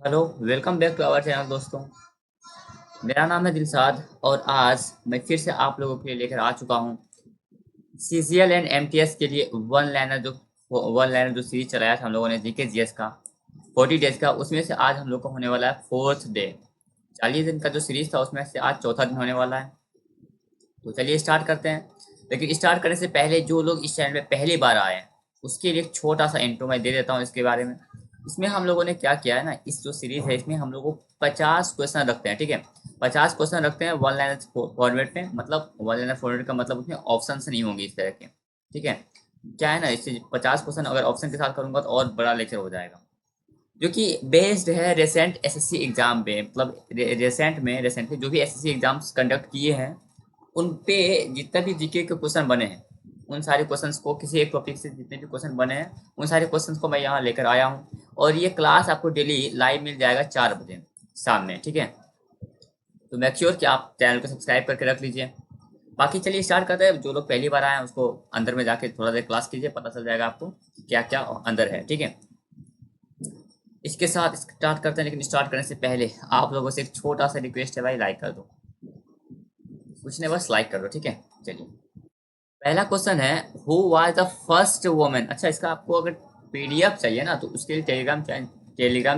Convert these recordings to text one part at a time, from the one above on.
Hello. Welcome back to our channel दोस्तों। मेरा नाम है दिलसाद और आज मैं फिर से आप लोगों के लिए लेकर आ चुका हूँ सीजीएल एंड एमटीएस के लिए वन लाइनर जो सीरीज चलाया था हम लोगों ने जीके जीएस का 40 डेज का। उसमें से आज हम लोग को होने वाला है फोर्थ डे। 40 दिन का जो सीरीज था उसमें से आज चौथा दिन होने वाला है। तो चलिए स्टार्ट करते हैं। लेकिन स्टार्ट करने से पहले जो लोग इस चैनल में पहली बार आए हैं उसके लिए एक छोटा सा इंट्रो मैं दे देता हूँ इसके बारे में। इसमें हम लोगों ने क्या किया है ना, इस जो सीरीज है इसमें हम लोगों को 50 क्वेश्चन रखते हैं। ठीक है, 50 क्वेश्चन रखते हैं वन लाइनर फॉर्मेट में। मतलब वन लाइनर फॉर्मेट का मतलब उसमें ऑप्शन नहीं होंगे इस तरह के। ठीक है, क्या है ना, इससे 50 क्वेश्चन अगर ऑप्शन के साथ करूंगा तो और बड़ा लेक्चर हो जाएगा। जो कि बेस्ड है रिसेंट एसएससी एग्जाम पे। मतलब रिसेंटली जो भी एसएससी एग्जाम्स कंडक्ट किए हैं उन पे जितने भी जीके के क्वेश्चन बने हैं उन सारे क्वेश्चंस को, किसी एक टॉपिक से जितने भी क्वेश्चन बने हैं उन सारे क्वेश्चंस को मैं यहाँ लेकर आया हूँ। और ये क्लास आपको डेली लाइव मिल जाएगा 4 बजे शाम में। ठीक है, तो मेक श्योर कि आप चैनल को सब्सक्राइब करके रख लीजिए। बाकी चलिए स्टार्ट करते हैं। जो लोग पहली बार आए हैं उसको अंदर में जाके थोड़ा देर क्लास कीजिए, पता चल जाएगा आपको क्या क्या अंदर है। ठीक है, इसके साथ स्टार्ट करते हैं। लेकिन स्टार्ट करने से पहले आप लोगों से एक छोटा सा रिक्वेस्ट है भाई, लाइक कर दो। कुछ नहीं, बस लाइक कर दो। ठीक है, चलिए पहला क्वेश्चन है, who was the first woman. अच्छा, इसका आपको अगर पीडीएफ चाहिए ना तो उसके लिए टेलीग्राम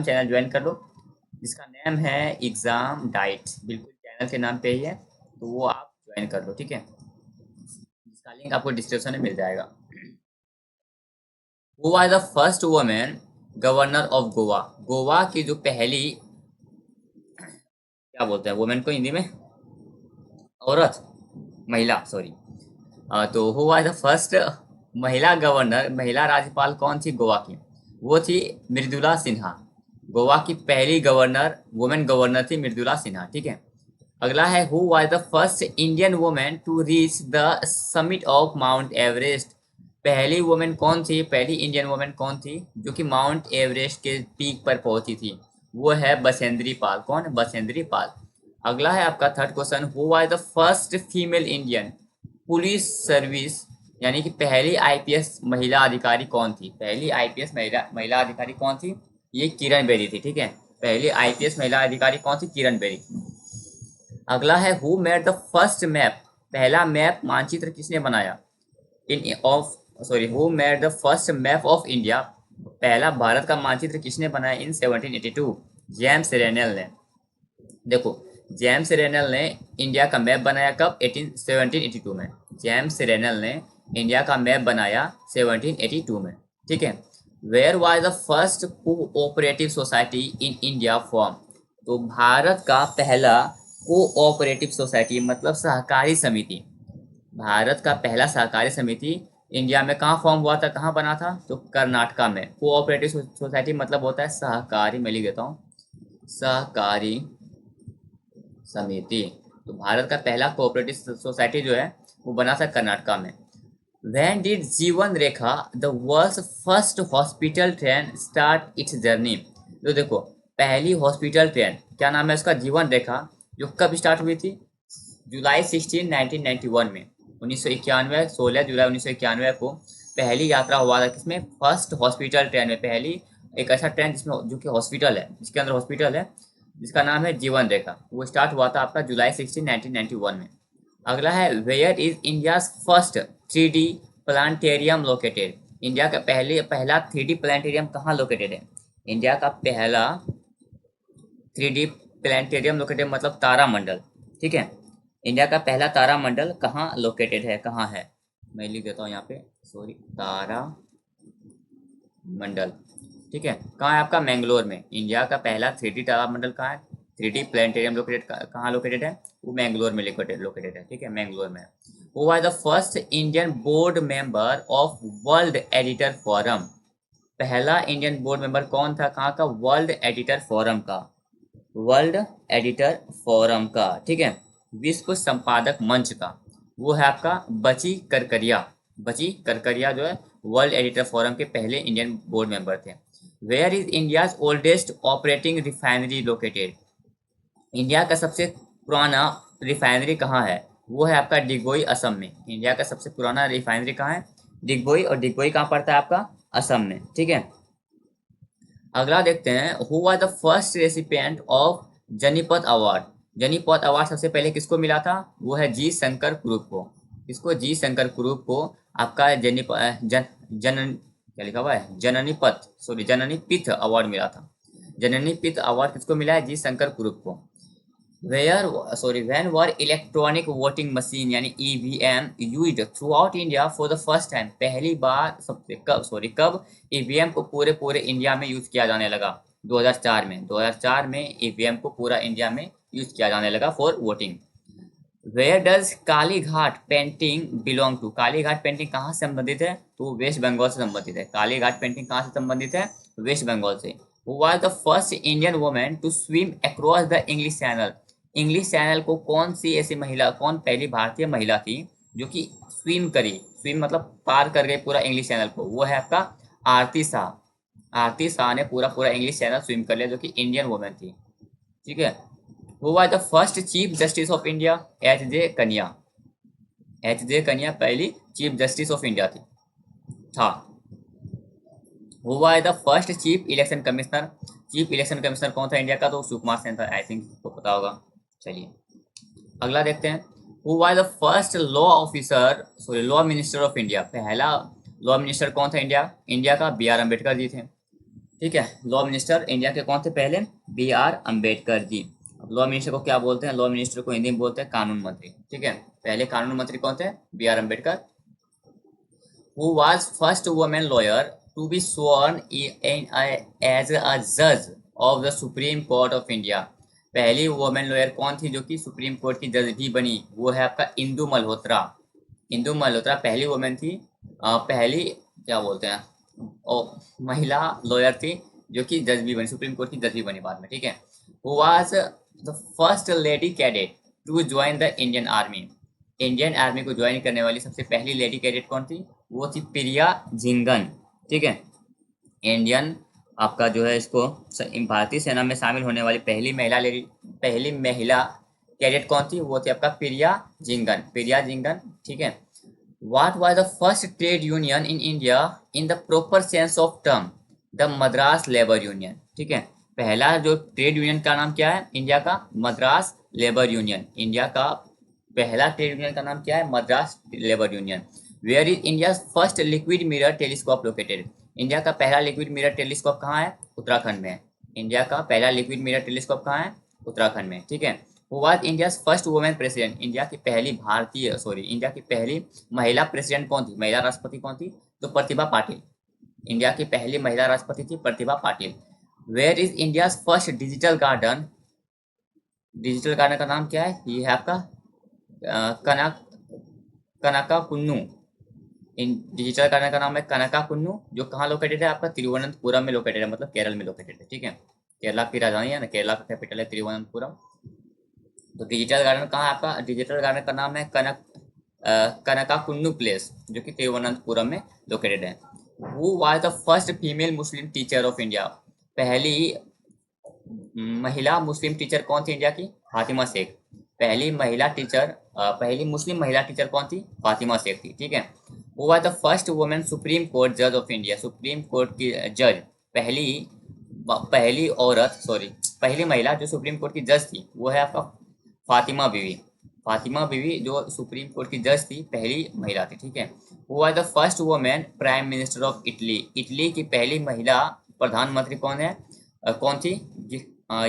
चैनल ज्वाइन कर लो जिसका नेम है एग्जाम डाइट। बिल्कुल चैनल के नाम पे ही है, तो वो आप ज्वाइन कर लो। ठीक है, इसका लिंक आपको डिस्क्रिप्शन में मिल जाएगा। Who was the first women governor of Goa. Goa की जो पहली, क्या बोलते हैं वुमेन को हिंदी में, औरत, महिला, सॉरी। तो हु वाज द फर्स्ट महिला गवर्नर, महिला राज्यपाल कौन थी गोवा की? वो थी मृदुला सिन्हा। गोवा की पहली गवर्नर, वुमेन गवर्नर थी मृदुला सिन्हा। ठीक है, अगला है, who was the first Indian women to reach the summit of Mount Everest. पहली वुमेन कौन थी, पहली इंडियन वुमेन कौन थी जो कि माउंट एवरेस्ट के पीक पर पहुंची थी? वो है बसेंद्री पाल। कौन है? बसेंद्री पाल। अगला है आपका third question, who was the first female Indian police service, यानी कि पहली आईपीएस महिला अधिकारी कौन थी? पहली आईपीएस महिला महिला अधिकारी कौन थी? ये किरण बेदी थी। ठीक है, पहली आईपीएस महिला अधिकारी कौन थी? किरण बेदी। अगला है, who made the first map. पहला मैप मानचित्र किसने बनाया? In of sorry who made the first map of India. पहला भारत का मानचित्र किसने बनाया इन 1782? जेम्स रेनल ने। देखो, जेम्स रेनल ने इंडिया का मैप बनाया कब? 1782 में। जेम्स रेनल ने इंडिया का मैप बनाया 1782 में। ठीक है, where was the first cooperative society in India form. तो भारत का पहला कोऑपरेटिव सोसाइटी मतलब सहकारी समिति, भारत का पहला सहकारी समिति इंडिया में कहाँ फॉर्म हुआ था, कहाँ बना था? तो कर्नाटका में। कोऑपरेटिव सोसाइटी मतलब होता है सहकारी, मैं लिख देता हूँ, सहकारी समिति। तो भारत का पहला कोऑपरेटिव सोसाइटी जो है वो बना था कर्नाटका में। When did Jeevan Rekha the world's first hospital train start its journey. तो देखो, पहली हॉस्पिटल ट्रेन क्या नाम है उसका? जीवन रेखा। जो कब स्टार्ट हुई थी? जुलाई 16 1991 में। 1991, 16 जुलाई 1991 को पहली यात्रा हुआ था किसमें? फर्स्ट हॉस्पिटल ट्रेन में। पहली एक ऐसा ट्रेन जिसमें जो कि हॉस्पिटल है, जिसके अंदर हॉस्पिटल है, जिसका नाम है जीवन रेखा। वो स्टार्ट हुआ था आपका जुलाई 16 1991 में। अगला है, where is India first 3D planetarium located. India का पहला 3D प्लानिटेरियम कहाँ लोकेटेड है? इंडिया का पहला 3D प्लानिटेरियम लोकेटेड मतलब तारामंडल। ठीक है, इंडिया का पहला तारामंडल कहाँ लोकेटेड है, कहाँ है? मैं लिख देता हूँ यहाँ पे, सॉरी, तारा मंडल। ठीक है, कहाँ है आपका? मैंगलोर में। इंडिया का पहला 3D तारामंडल कहाँ है? 3D प्लानिटेरियम लोकेटेड कहाँ लोकेटेड है? वो मैंगलोर में लोकेटेड है। ठीक है, मैंगलोर में। Who was the first Indian board member of world editor forum. पहला इंडियन बोर्ड मेंबर कौन था, कहाँ का? वर्ल्ड एडिटर फोरम का। वर्ल्ड एडिटर फोरम का। ठीक है, विश्व संपादक मंच का। वो है आपका बची करकरिया। बची करकरिया जो है वर्ल्ड एडिटर फोरम के पहले इंडियन बोर्ड मेंबर थे। Where is India oldest operating refinery located. India का सबसे पुराना रिफाइनरी कहाँ है? वो है आपका डिगबोई, असम में। इंडिया का सबसे पुराना रिफाइनरी कहाँ है? डिगबोई। और डिगबोई कहाँ पड़ता है आपका? असम में। ठीक है, अगला देखते हैं, who was the first recipient of Jnanpith award. Jnanpith award सबसे पहले किसको मिला था? वो है जी शंकर कुरूप को। किसको? जी शंकर कुरूप को आपका जनन क्या लिखा हुआ है, जननी पिथ अवार्ड मिला था। जननी पिथ अवार्ड किसको मिला है? जी शंकर कुरूप को। When were electronic voting machine यानी EVM used throughout India for the first time? पहली बार सबसे कब ईवीएम को पूरे पूरे इंडिया में यूज किया जाने लगा? 2004 में। 2004 में ईवीएम को पूरा इंडिया में यूज किया जाने लगा for voting. Where does Kalighat painting belong to? Kalighat painting कहाँ से संबंधित है? तो वेस्ट बंगाल से संबंधित है। कालीघाट पेंटिंग कहाँ से संबंधित है? वेस्ट बंगाल से। Who was the first Indian women to swim across the English Channel? English Channel को कौन सी ऐसी महिला, कौन पहली भारतीय महिला थी जो कि स्विम करी? स्विम मतलब पार कर गई पूरा इंग्लिश चैनल को। वो है आपका आरती शाह। आरती शाह ने पूरा पूरा इंग्लिश चैनल स्विम कर लिया, जो कि इंडियन वुमेन थी। ठीक है। Who was the first chief justice of India? H J कन्या। एच जे कन्या पहली चीफ जस्टिस ऑफ इंडिया था। Who was the first chief election commissioner? Chief election commissioner कौन था इंडिया का? तो सुकुमार सेन था। आई थिंक आपको पता होगा। चलिए अगला देखते हैं। Who was the first law minister of India? पहला लॉ मिनिस्टर कौन था इंडिया? इंडिया का बी आर अम्बेडकर जी थे। ठीक है। लॉ मिनिस्टर इंडिया के कौन थे पहले? B R Ambedkar ji. अब लॉ मिनिस्टर को क्या बोलते हैं? लॉ मिनिस्टर को हिंदी में बोलते हैं कानून मंत्री। ठीक है। पहले कानून मंत्री कौन थे? B R Ambedkar. Who was first women lawyer to be sworn as a जज of the Supreme Court of India? पहली वुमेन लॉयर कौन थी जो कि सुप्रीम कोर्ट की जज भी बनी? वो है आपका इंदु मल्होत्रा। इंदु मल्होत्रा पहली वुमेन थी, पहली क्या बोलते हैं, महिला लॉयर थी जो कि जज भी बनी, सुप्रीम कोर्ट की जज भी बनी बाद में। ठीक है। Who was the first lady cadet to join the Indian Army? Indian Army को ज्वाइन करने वाली सबसे पहली लेडी कैडेट कौन थी? वो थी प्रिया झिंगन। ठीक है। इंडियन आपका जो है इसको भारतीय सेना में शामिल होने वाली पहली महिला कैडेट कौन थी? वो थी आपका प्रिया झिंगन। ठीक है। What was the first trade union in India in the proper sense of term? The Madras labour union. ठीक है। पहला जो ट्रेड यूनियन का नाम क्या है इंडिया का? Madras labour union. इंडिया का पहला ट्रेड यूनियन का नाम क्या है? Madras labour union. Where is India first liquid mirror telescope located? India का पहला लिक्विड मिरर टेलीस्कोप कहाँ है? उत्तराखंड में है। इंडिया का पहला लिक्विड मिरर टेलीस्कोप कहाँ है? उत्तराखंड में। ठीक है। Who was India's first woman president? India की पहली महिला प्रेसिडेंट कौन थी? महिला राष्ट्रपति कौन थी? तो प्रतिभा पाटिल। इंडिया की पहली महिला राष्ट्रपति थी Pratibha Patil. Where is India first digital garden? Digital garden का नाम क्या है? ये है आपका कनक कनका कुन्नू। इन डिजिटल गार्डन का नाम है कनका कुन्नू, जो कहाँ लोकेटेड है? आपका तिरुवनंतपुरम में लोकेटेड है, मतलब केरल में लोकेटेड है। ठीक है। केरला की राजधानी है ना, केरला का कैपिटल है तिरुवनंतपुरम। तो डिजिटल गार्डन कहाँ है आपका? डिजिटल गार्डन का नाम है कनकाकुन्नू प्लेस, जो कि तिरुवनंतपुरम में लोकेटेड है। Who was the first female Muslim teacher of India? पहली महिला मुस्लिम टीचर कौन थी इंडिया की? फातिमा शेख। पहली मुस्लिम महिला टीचर कौन थी? फातिमा शेख थी। ठीक है। Who was the first women supreme court जज ऑफ इंडिया? सुप्रीम कोर्ट की जज, पहली पहली औरत सॉरी पहली महिला जो सुप्रीम कोर्ट की जज थी वो है आपका फातिमा बीवी। फातिमा बीवी जो सुप्रीम कोर्ट की जज थी, पहली महिला थी। ठीक है। Who was the first women prime minister of Italy? Italy की पहली महिला प्रधानमंत्री कौन है? कौन थी?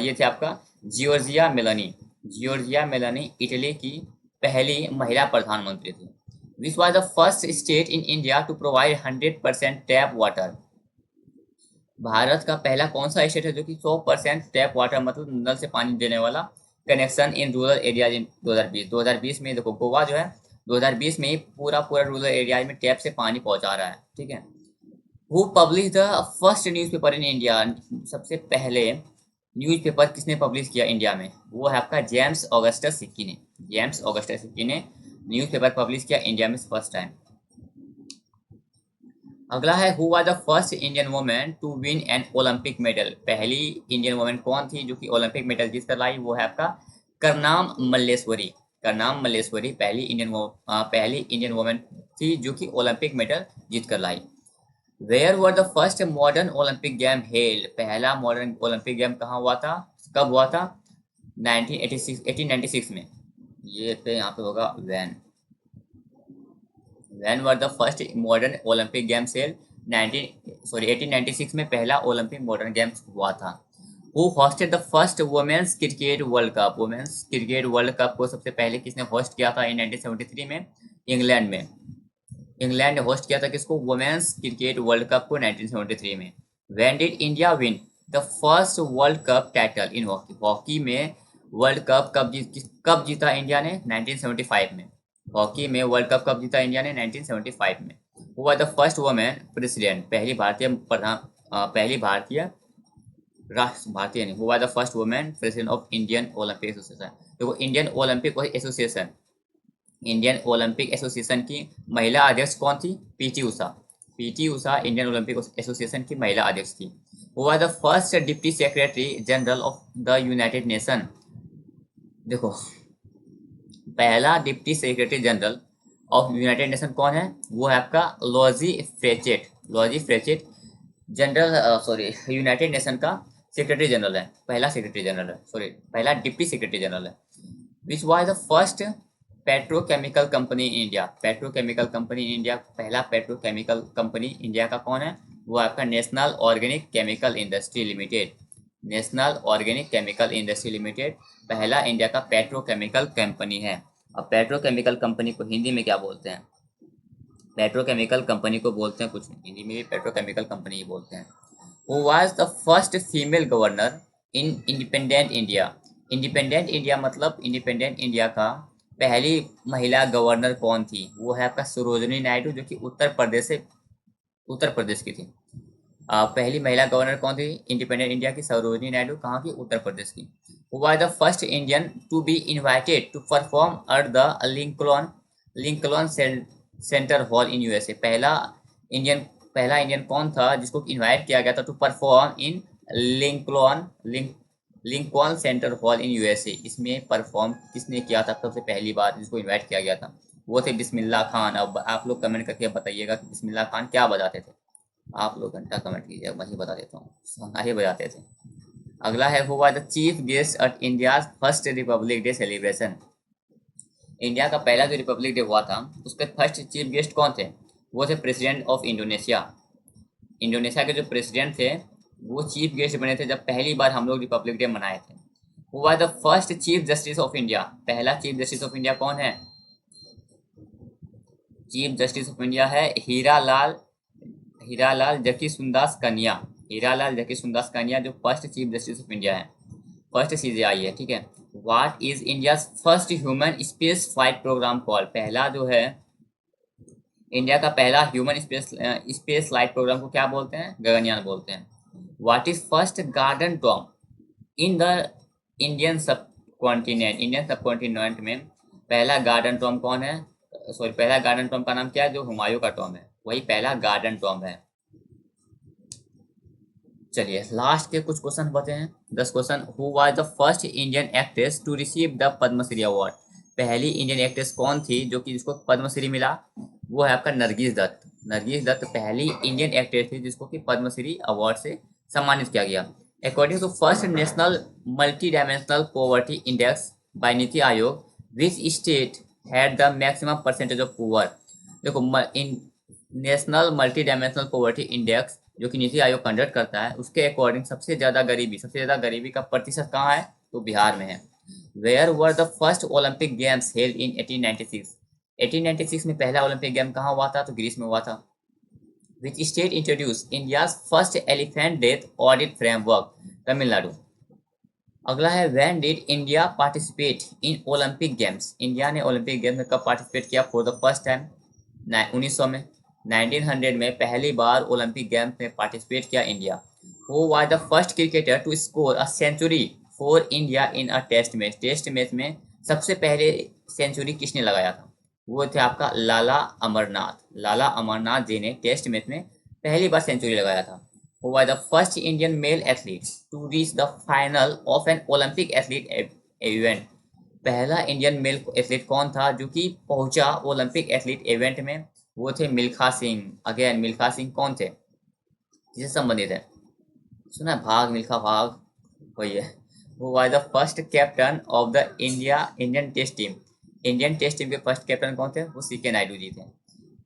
ये थे आपका Giorgia Meloni. Giorgia Meloni Italy की पहली महिला प्रधानमंत्री थी। Which was the first state in India to provide 100% tap water? Bharat का पहला कौन सा स्टेट है जो कि 100% टैप वाटर मतलब नल से पानी देने वाला connection in rural areas in 2020? 2020 में देखो गोवा जो है 2020 में ही पूरा पूरा रूरल एरियाज में टैप से पानी पहुंचा रहा है। ठीक है। Who publish the first newspaper in India? सबसे पहले न्यूज़पेपर किसने पब्लिश किया इंडिया में? वो है आपका जेम्स ऑगस्टस सिक्की ने। जेम्स ऑगस्टस सिक्की ने न्यूज़पेपर पब्लिश किया इंडिया में फर्स्ट टाइम। अगला है who was the first Indian women to win an Olympic medal? पहली इंडियन वुमेन कौन थी जो कि ओलंपिक मेडल जीत कर लाई? वो है आपका करनाम मल्लेश्वरी। करनाम मल्लेश्वरी पहली इंडियन वुमेन थी जो कि ओलंपिक मेडल जीत कर लाई। Where were the first modern Olympic game held, पहला मॉडर्न ओलंपिक गेम कहाँ हुआ था, कब हुआ था? 1986, 1896 में। ये पे यहाँ पे होगा when were the first modern Olympic games held, 1896 में पहला ओलंपिक मॉडर्न गेम्स हुआ था। Who hosted the first women's cricket World Cup, women's cricket World Cup को सबसे पहले किसने होस्ट किया था इन 1973 में? इंग्लैंड में। इंग्लैंड ने होस्ट किया था किसको? वुमेन्स क्रिकेट वर्ल्ड कप को 1973 में। When did India win the first world cup title in hockey, hockey में वर्ल्ड कप कब जीता इंडिया ने? 1975 में। हॉकी में वर्ल्ड कप कब जीता इंडिया ने? 1975 में। हुआ द फर्स्ट वुमेन प्रेसिडेंट, पहली भारतीय प्रधान पहली भारतीय राष्ट्र, भारतीय नहीं, who was the first women president of Indian Olympic Association. देखो Indian Olympic Association, Indian Olympic Association की महिला अध्यक्ष कौन थी? PT Usha. PT Usha Indian Olympic Association की महिला अध्यक्ष थी। Who was the first deputy secretary general of the United Nation, देखो पहला deputy secretary general of United Nation कौन है? वो है आपका Louise Frechette. Louise Frechette general sorry United Nation का सेक्रेटरी जनरल है, पहला सेक्रेटरी जनरल है, सॉरी पहला डिप्टी सेक्रेटरी जनरल है। विच was the first petrochemical company in India, petrochemical company in India, पहला पेट्रोकेमिकल कंपनी इंडिया का कौन है? वो आपका national organic chemical industry limited. National organic chemical industry limited पहला इंडिया का पेट्रोकेमिकल कंपनी है। अब पेट्रोकेमिकल कंपनी को हिंदी में क्या बोलते हैं? पेट्रोकेमिकल कंपनी को बोलते हैं कुछ नहीं, हिंदी में भी पेट्रोकेमिकल कंपनी ही बोलते हैं। Who was the first female governor in independent India, independent India मतलब इंडिपेंडेंट इंडिया का पहली महिला गवर्नर कौन थी? वो है आपका सरोजनी नायडू, जो कि उत्तर प्रदेश की थी। पहली महिला गवर्नर कौन थी इंडिपेंडेंट इंडिया की? सरोजनी नायडू, कहाँ की? उत्तर प्रदेश की। Who was the first Indian to be invited to perform at the Lincoln Center hall in USA, पहला इंडियन कौन था जिसको इनवाइट किया गया था to perform in Lincoln Lincoln Center hall in USA? इसमें परफॉर्म किसने किया था सबसे पहली बार जिसको इनवाइट किया गया था? वो थे बिस्मिल्लाह खान। अब आप लोग कमेंट करके बताइएगा कि बिस्मिल्लाह खान क्या बजाते थे। आप लोग घंटा कमेंट कीजिए, मैं ही बता देता हूँ, ही बजाते थे। अगला है who was the chief guest at India first Republic day celebration, India का पहला जो रिपब्लिक डे हुआ था उसके फर्स्ट चीफ गेस्ट कौन थे? वो थे प्रेसिडेंट ऑफ इंडोनेशिया। इंडोनेशिया के जो प्रेसिडेंट थे वो चीफ गेस्ट बने थे जब पहली बार हम लोग रिपब्लिक डे मनाए थे। हुआ the first chief justice of India, पहला चीफ जस्टिस ऑफ इंडिया कौन है? चीफ जस्टिस ऑफ इंडिया है हीरालाल जकी सुंदास कन्या। हीरालाल जकी सुंदास कन्या जो first chief justice of India है, फर्स्ट सीजेआई है, ठीक है। What is India first human space flight programme call, पहला जो है इंडिया का पहला ह्यूमन स्पेस फ्लाइट प्रोग्राम को क्या बोलते हैं? गगनयान बोलते हैं। What is first garden Tom in the Indian सब कॉन्टिनेंट में पहला गार्डन टॉम कौन है? सॉरी पहला गार्डन टॉम का नाम क्या है? जो हुमायूं का टॉम है वही पहला गार्डन टॉम है। चलिए लास्ट के कुछ क्वेश्चन बताते हैं, 10 question. Who was the first Indian actress to receive the Padmashri award, पहली इंडियन एक्ट्रेस कौन थी जो कि जिसको पद्मश्री मिला? वो है आपका नरगिस दत्त। नरगिस दत्त पहली इंडियन एक्ट्रेस थी जिसको कि पद्मश्री अवार्ड से सम्मानित किया गया। According to first national multi dimensional poverty index by NITI Aayog, which state had the maximum percentage of poor, देखो national multi dimensional poverty index जो कि नीति आयोग कंडक्ट करता है उसके अकॉर्डिंग सबसे ज्यादा गरीबी का प्रतिशत कहाँ है? तो बिहार में है। Where were the first Olympic games held in 1896, 1896 में पहला ओलंपिक गेम कहाँ हुआ था? तो ग्रीस में हुआ था। Which state introduce India first elephant death audit framework? Tamil Nadu. अगला है when did India participate in Olympic games, India ने ओलंपिक गेम्स में कब पार्टिसिपेट किया फॉर द फर्स्ट टाइम? 1900 में। 1900 में पहली बार ओलंपिक गेम्स में पार्टिसिपेट किया India. Who was the first cricketer to score a century for India in a test match, test match में सबसे पहले सेंचुरी किसने लगाया था? वो थे आपका लाला अमरनाथ। लाला अमरनाथ जी ने टेस्ट मैच में पहली बार सेंचुरी लगाया था। Who was the first Indian male athlete to reach the final of an Olympic athlete event, पहला इंडियन मेल एथलीट कौन था जो कि पहुंचा ओलंपिक एथलीट इवेंट में? वो थे मिल्खा सिंह। अगेन मिल्खा सिंह कौन थे? जिससे संबंधित है। सुना है भाग मिल्खा भाग, वही है। Who was the first captain of the Indian test team. Indian test team के फर्स्ट कैप्टन कौन थे? वो सीके नायडू जी थे।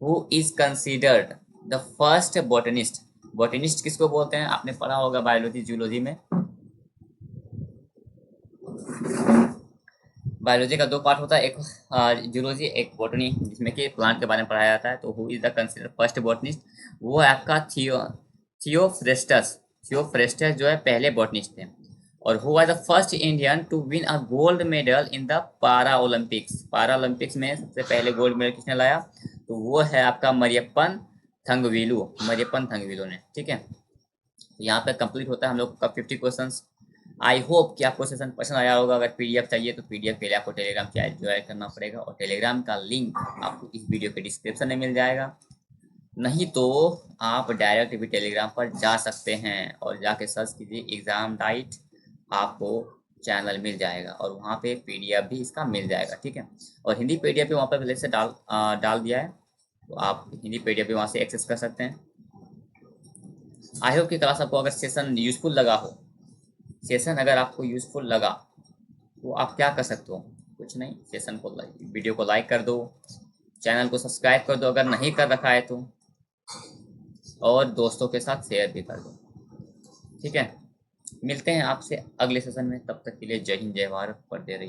Who is considered the first botanist. Botanist किसको बोलते हैं? आपने पढ़ा होगा बायोलॉजी जूलॉजी में। बायोलॉजी का दो पार्ट होता है, एक जूलॉजी एक बॉटनी, जिसमें कि प्लांट के बारे में पढ़ाया जाता है। तो who is the consider first botanist, वो है आपका थियोफ्रेस्टस। थियोफ्रेस्टस जो है पहले बॉटनिस्ट थे। और who was the first Indian to win a gold medal in the para Olympics. Para Olympics में सबसे पहले गोल्ड मेडल किसने लाया? तो वो है आपका मरियप्पन थंगवेलु। मरियप्पन थंगवेलु ने, ठीक है। यहाँ पे कंप्लीट होता है हम लोग का 50 क्वेश्चंस। आई होप कि आपको सेशन पसंद आया होगा। अगर पीडीएफ चाहिए तो पीडीएफ के लिए आपको टेलीग्राम चैनल ज्वाइन करना पड़ेगा, और टेलीग्राम का लिंक आपको इस वीडियो के डिस्क्रिप्शन में मिल जाएगा। नहीं तो आप डायरेक्ट भी टेलीग्राम पर जा सकते हैं और जाके सर्च कीजिए एग्जाम डाइट, आपको चैनल मिल जाएगा और वहाँ पे पीडीएफ भी इसका मिल जाएगा, ठीक है। और हिंदी पीडीएफ भी वहाँ पर पहले से डाल दिया है, तो आप हिंदी पीडीएफ भी वहाँ से एक्सेस कर सकते हैं। आई होप कि क्लास आपको अगर सेशन यूजफुल लगा हो, सेशन अगर आपको यूजफुल लगा तो आप क्या कर सकते हो? कुछ नहीं, सेशन को वीडियो को लाइक कर दो, चैनल को सब्सक्राइब कर दो अगर नहीं कर रखा है तो, और दोस्तों के साथ शेयर भी कर दो, ठीक है। मिलते हैं आपसे अगले सेशन में, तब तक के लिए जय हिंद जय भारत, पढ़ते रहिए।